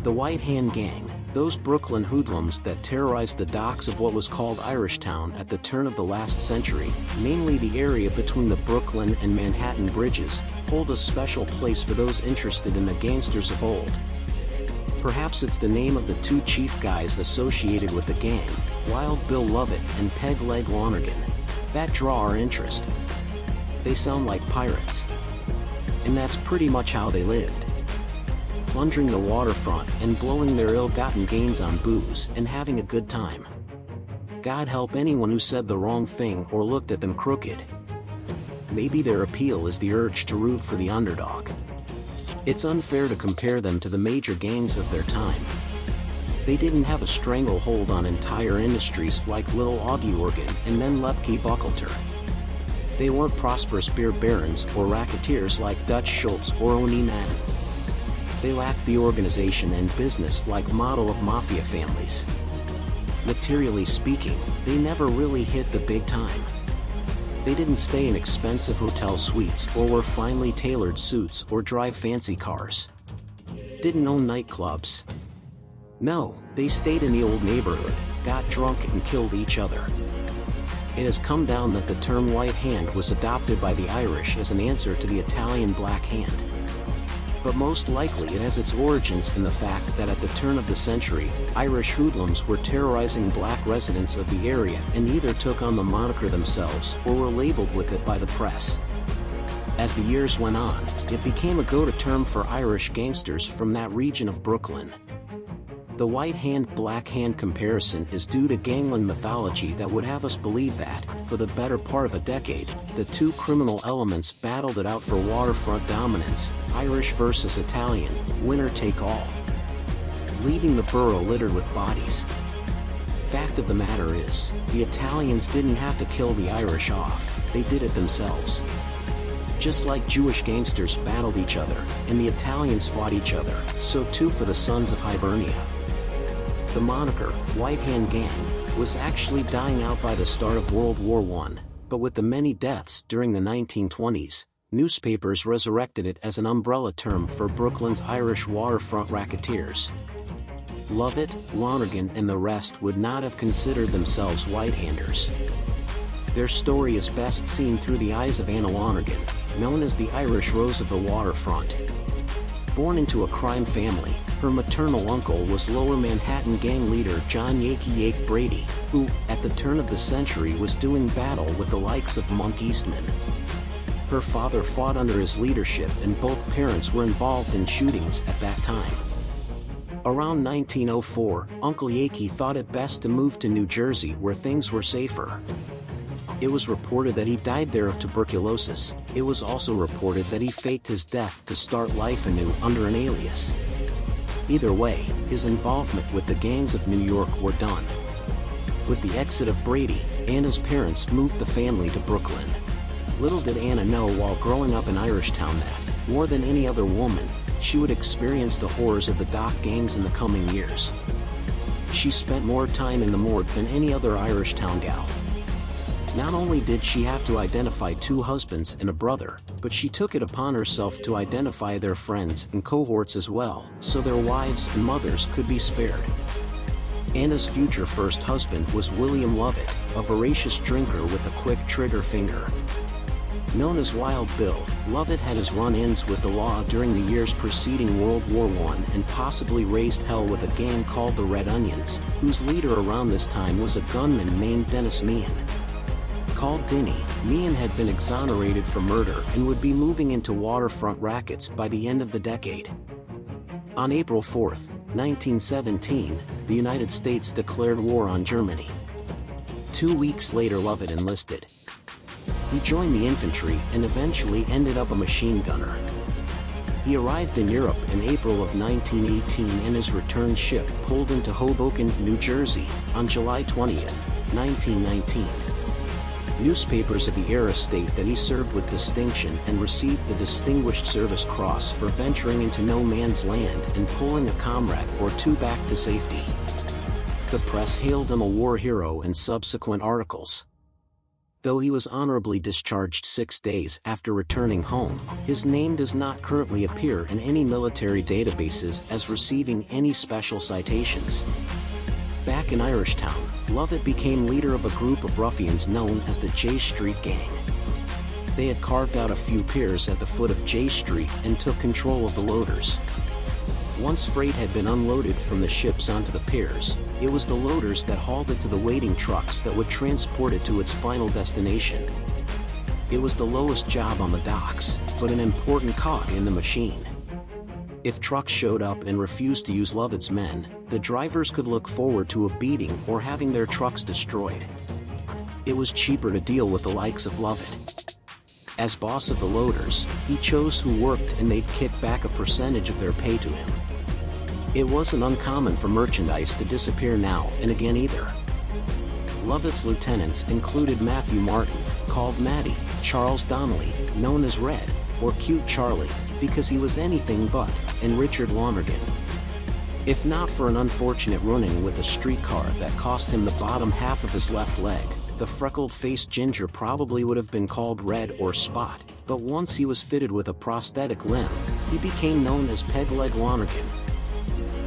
The White Hand Gang, those Brooklyn hoodlums that terrorized the docks of what was called Irishtown at the turn of the last century, mainly the area between the Brooklyn and Manhattan bridges, hold a special place for those interested in the gangsters of old. Perhaps it's the name of the two chief guys associated with the gang, Wild Bill Lovett and Peg Leg Lonergan, that draw our interest. They sound like pirates. And that's pretty much how they lived. Plundering the waterfront and blowing their ill-gotten gains on booze and having a good time. God help anyone who said the wrong thing or looked at them crooked. Maybe their appeal is the urge to root for the underdog. It's unfair to compare them to the major gangs of their time. They didn't have a stranglehold on entire industries like Little Augie Oregon and then Lepke Buckleter. They weren't prosperous beer barons or racketeers like Dutch Schultz or Oni Madden. They lacked the organization and business-like model of mafia families. Materially speaking, they never really hit the big time. They didn't stay in expensive hotel suites or wear finely tailored suits or drive fancy cars. Didn't own nightclubs. No, they stayed in the old neighborhood, got drunk and killed each other. It has come down that the term White Hand was adopted by the Irish as an answer to the Italian Black Hand. But most likely it has its origins in the fact that at the turn of the century, Irish hoodlums were terrorizing black residents of the area and either took on the moniker themselves or were labeled with it by the press. As the years went on, it became a go-to term for Irish gangsters from that region of Brooklyn. The White Hand-Black Hand comparison is due to Gangland mythology that would have us believe that, for the better part of a decade, the two criminal elements battled it out for waterfront dominance, Irish versus Italian, winner take all. Leaving the borough littered with bodies. Fact of the matter is, the Italians didn't have to kill the Irish off, they did it themselves. Just like Jewish gangsters battled each other, and the Italians fought each other, so too for the sons of Hibernia. The moniker, White Hand Gang, was actually dying out by the start of World War I, but with the many deaths during the 1920s, newspapers resurrected it as an umbrella term for Brooklyn's Irish waterfront racketeers. Lovett, Lonergan and the rest would not have considered themselves white-handers. Their story is best seen through the eyes of Anna Lonergan, known as the Irish Rose of the Waterfront. Born into a crime family, her maternal uncle was Lower Manhattan gang leader John Yakey Yake Brady, who, at the turn of the century was doing battle with the likes of Monk Eastman. Her father fought under his leadership and both parents were involved in shootings at that time. Around 1904, Uncle Yakey thought it best to move to New Jersey where things were safer. It was reported that he died there of tuberculosis. It was also reported that he faked his death to start life anew under an alias. Either way, his involvement with the gangs of New York were done. With the exit of Brady, Anna's parents moved the family to Brooklyn. Little did Anna know while growing up in Irishtown that, more than any other woman, she would experience the horrors of the dock gangs in the coming years. She spent more time in the morgue than any other Irishtown gal. Not only did she have to identify two husbands and a brother, but she took it upon herself to identify their friends and cohorts as well, so their wives and mothers could be spared. Anna's future first husband was William Lovett, a voracious drinker with a quick trigger finger. Known as Wild Bill, Lovett had his run-ins with the law during the years preceding World War I and possibly raised hell with a gang called the Red Onions, whose leader around this time was a gunman named Dennis Meehan. Called Dinny, Meehan had been exonerated for murder and would be moving into waterfront rackets by the end of the decade. On April 4, 1917, the United States declared war on Germany. 2 weeks later Lovett enlisted. He joined the infantry and eventually ended up a machine gunner. He arrived in Europe in April of 1918 and his return ship pulled into Hoboken, New Jersey, on July 20, 1919. Newspapers of the era state that he served with distinction and received the Distinguished Service Cross for venturing into no man's land and pulling a comrade or two back to safety. The press hailed him a war hero in subsequent articles. Though he was honorably discharged 6 days after returning home, his name does not currently appear in any military databases as receiving any special citations. Back in Irishtown, Lovett became leader of a group of ruffians known as the J Street Gang. They had carved out a few piers at the foot of J Street and took control of the loaders. Once freight had been unloaded from the ships onto the piers, it was the loaders that hauled it to the waiting trucks that would transport it to its final destination. It was the lowest job on the docks, but an important cog in the machine. If trucks showed up and refused to use Lovett's men, the drivers could look forward to a beating or having their trucks destroyed. It was cheaper to deal with the likes of Lovett. As boss of the loaders, he chose who worked and they'd kick back a percentage of their pay to him. It wasn't uncommon for merchandise to disappear now and again either. Lovett's lieutenants included Matthew Martin, called Matty, Charles Donnelly, known as Red, or Cute Charlie, because he was anything but, and Richard Lonergan. If not for an unfortunate run-in with a streetcar that cost him the bottom half of his left leg, the freckled-faced ginger probably would have been called Red or Spot, but once he was fitted with a prosthetic limb, he became known as Peg-Leg Lonergan.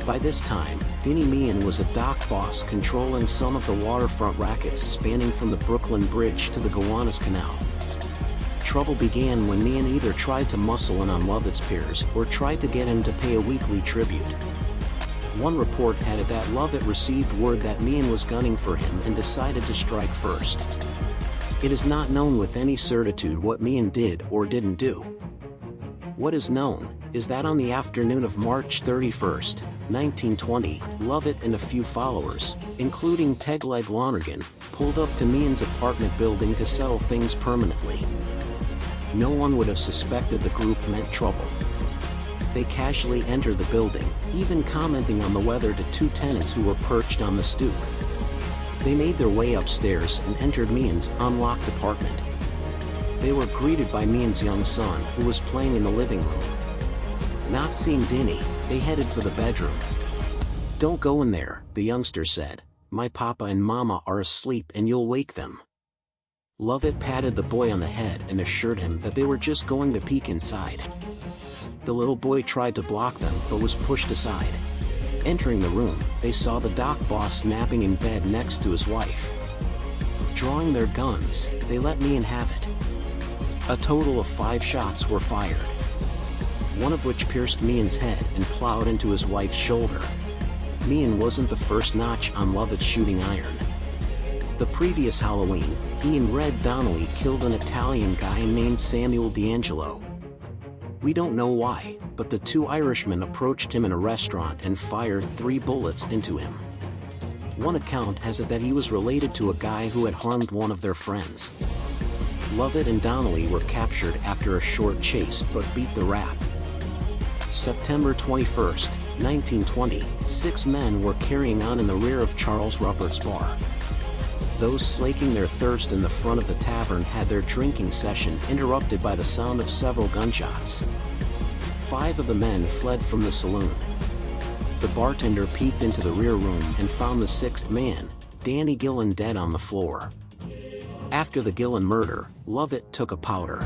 By this time, Denny Meehan was a dock boss controlling some of the waterfront rackets spanning from the Brooklyn Bridge to the Gowanus Canal. Trouble began when Meehan either tried to muscle in on Lovett's piers or tried to get him to pay a weekly tribute. One report had it that Lovett received word that Meehan was gunning for him and decided to strike first. It is not known with any certitude what Meehan did or didn't do. What is known is that on the afternoon of March 31, 1920, Lovett and a few followers, including Peg-Leg Lonergan, pulled up to Meehan's apartment building to settle things permanently. No one would have suspected the group meant trouble. They casually entered the building, even commenting on the weather to two tenants who were perched on the stoop. They made their way upstairs and entered Meehan's unlocked apartment. They were greeted by Meehan's young son, who was playing in the living room. Not seeing Denny, they headed for the bedroom. "Don't go in there," the youngster said. "My papa and mama are asleep and you'll wake them." Lovett patted the boy on the head and assured him that they were just going to peek inside. The little boy tried to block them but was pushed aside. Entering the room, they saw the dock boss napping in bed next to his wife. Drawing their guns, they let Meehan have it. A total of 5 shots were fired, one of which pierced Meehan's head and plowed into his wife's shoulder. Meehan wasn't the first notch on Lovett's shooting iron. The previous Halloween, he and Red Donnelly killed an Italian guy named Samuel D'Angelo. We don't know why, but the two Irishmen approached him in a restaurant and fired 3 bullets into him. One account has it that he was related to a guy who had harmed one of their friends. Lovett and Donnelly were captured after a short chase but beat the rap. September 21, 1920, 6 men were carrying on in the rear of Charles Ruppert's bar. Those slaking their thirst in the front of the tavern had their drinking session interrupted by the sound of several gunshots. 5 of the men fled from the saloon. The bartender peeked into the rear room and found the 6th man, Danny Gillen, dead on the floor. After the Gillen murder, Lovett took a powder.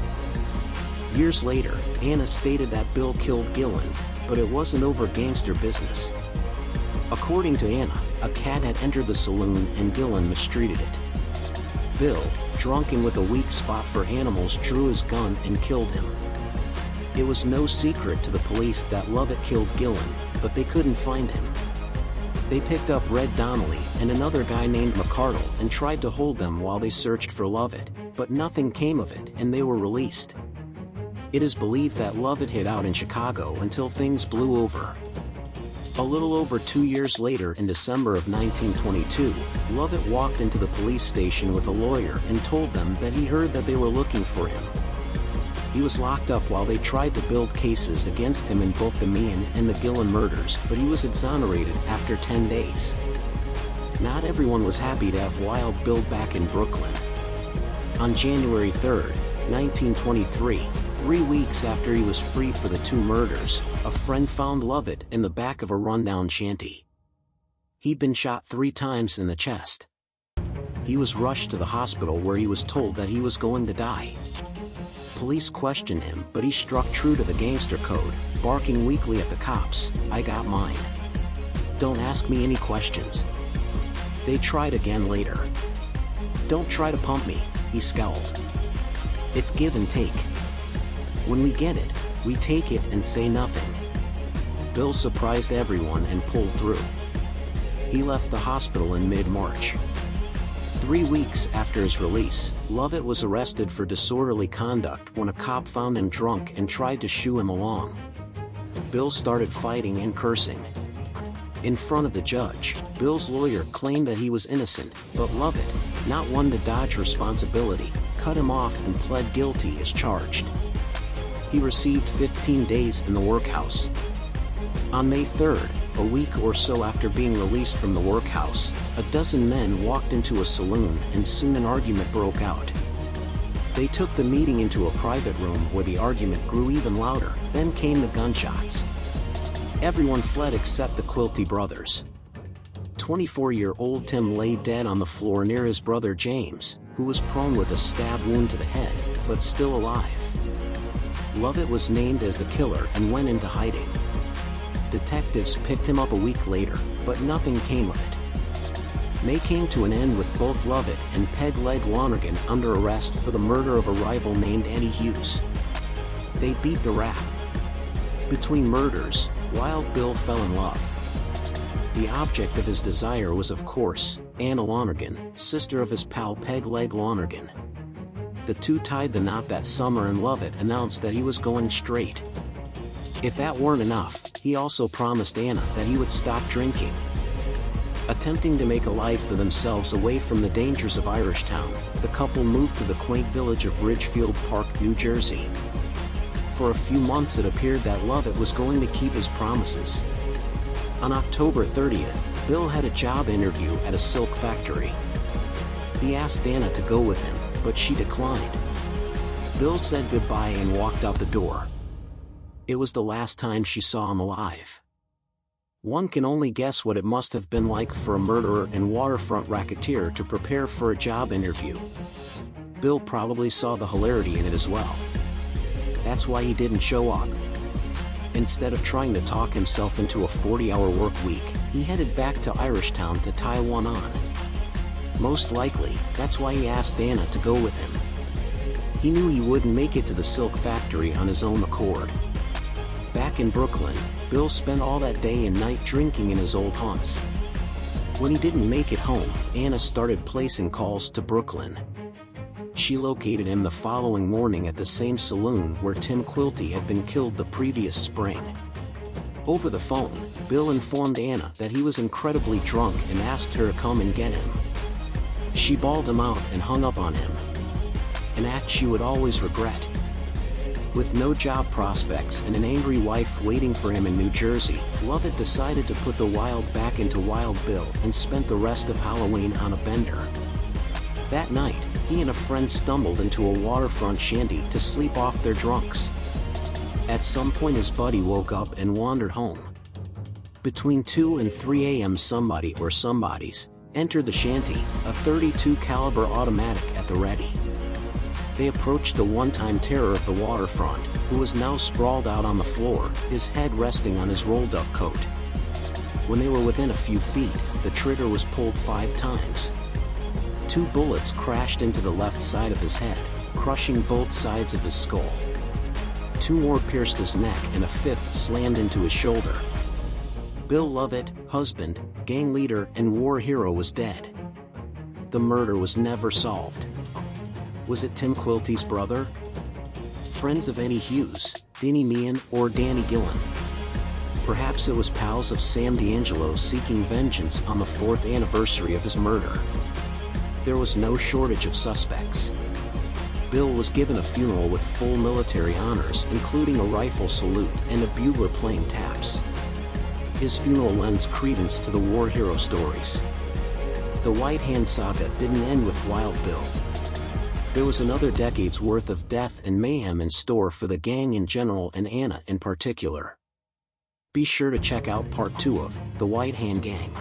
Years later, Anna stated that Bill killed Gillen, but it wasn't over gangster business. According to Anna, a cat had entered the saloon and Gillen mistreated it. Bill, drunk and with a weak spot for animals, drew his gun and killed him. It was no secret to the police that Lovett killed Gillen, but they couldn't find him. They picked up Red Donnelly and another guy named McCardle and tried to hold them while they searched for Lovett, but nothing came of it and they were released. It is believed that Lovett hid out in Chicago until things blew over. A little over 2 years later, in December of 1922, Lovett walked into the police station with a lawyer and told them that he heard that they were looking for him. He was locked up while they tried to build cases against him in both the Meehan and the Gillen murders, but he was exonerated after 10 days. Not everyone was happy to have Wild Bill back in Brooklyn. On January 3, 1923, 3 weeks after he was freed for the 2 murders, a friend found Lovett in the back of a rundown shanty. He'd been shot 3 times in the chest. he was rushed to the hospital where he was told that he was going to die. Police questioned him, but he struck true to the gangster code, barking weakly at the cops, "I got mine. Don't ask me any questions." They tried again later. "Don't try to pump me," he scowled. "It's give and take. When we get it, we take it and say nothing." Bill surprised everyone and pulled through. He left the hospital in mid-March. 3 weeks after his release, Lovett was arrested for disorderly conduct when a cop found him drunk and tried to shoo him along. Bill started fighting and cursing. In front of the judge, Bill's lawyer claimed that he was innocent, but Lovett, not one to dodge responsibility, cut him off and pled guilty as charged. He received 15 days in the workhouse. On May 3rd, a week or so after being released from the workhouse, a dozen men walked into a saloon and soon an argument broke out. They took the meeting into a private room where the argument grew even louder, then came the gunshots. Everyone fled except the Quilty brothers. 24-year-old Tim lay dead on the floor near his brother James, who was prone with a stab wound to the head, but still alive. Lovett was named as the killer and went into hiding. Detectives picked him up a week later, but nothing came of it. May came to an end with both Lovett and Peg Leg Lonergan under arrest for the murder of a rival named Eddie Hughes. They beat the rap. Between murders, Wild Bill fell in love. The object of his desire was, of course, Anna Lonergan, sister of his pal Peg Leg Lonergan. The two tied the knot that summer and Lovett announced that he was going straight. If that weren't enough, he also promised Anna that he would stop drinking. Attempting to make a life for themselves away from the dangers of Irishtown, the couple moved to the quaint village of Ridgefield Park, New Jersey. For a few months it appeared that Lovett was going to keep his promises. On October 30th, Bill had a job interview at a silk factory. He asked Anna to go with him, but she declined. Bill said goodbye and walked out the door. It was the last time she saw him alive. One can only guess what it must have been like for a murderer and waterfront racketeer to prepare for a job interview. Bill probably saw the hilarity in it as well. That's why he didn't show up. Instead of trying to talk himself into a 40-hour work week, he headed back to Irishtown to tie one on. Most likely, that's why he asked Anna to go with him. He knew he wouldn't make it to the silk factory on his own accord. Back in Brooklyn, Bill spent all that day and night drinking in his old haunts. When he didn't make it home, Anna started placing calls to Brooklyn. She located him the following morning at the same saloon where Tim Quilty had been killed the previous spring. Over the phone, Bill informed Anna that he was incredibly drunk and asked her to come and get him. She bawled him out and hung up on him. An act she would always regret. With no job prospects and an angry wife waiting for him in New Jersey, Lovett decided to put the Wild back into Wild Bill and spent the rest of Halloween on a bender. That night, he and a friend stumbled into a waterfront shanty to sleep off their drunks. At some point his buddy woke up and wandered home. Between 2 and 3 a.m. somebody or somebodies entered the shanty, a .32 caliber automatic at the ready. They approached the one-time terror of the waterfront, who was now sprawled out on the floor, his head resting on his rolled-up coat. When they were within a few feet, the trigger was pulled 5 times. 2 bullets crashed into the left side of his head, crushing both sides of his skull. 2 more pierced his neck and a 5th slammed into his shoulder. Bill Lovett, husband, gang leader, and war hero was dead. The murder was never solved. Was it Tim Quilty's brother? Friends of Eddie Hughes, Denny Meehan, or Danny Gillen? Perhaps it was pals of Sam D'Angelo seeking vengeance on the 4th anniversary of his murder. There was no shortage of suspects. Bill was given a funeral with full military honors, including a rifle salute and a bugler playing taps. His funeral lends credence to the war hero stories. The White Hand saga didn't end with Wild Bill. There was another decade's worth of death and mayhem in store for the gang in general and Anna in particular. Be sure to check out part 2 of The White Hand Gang.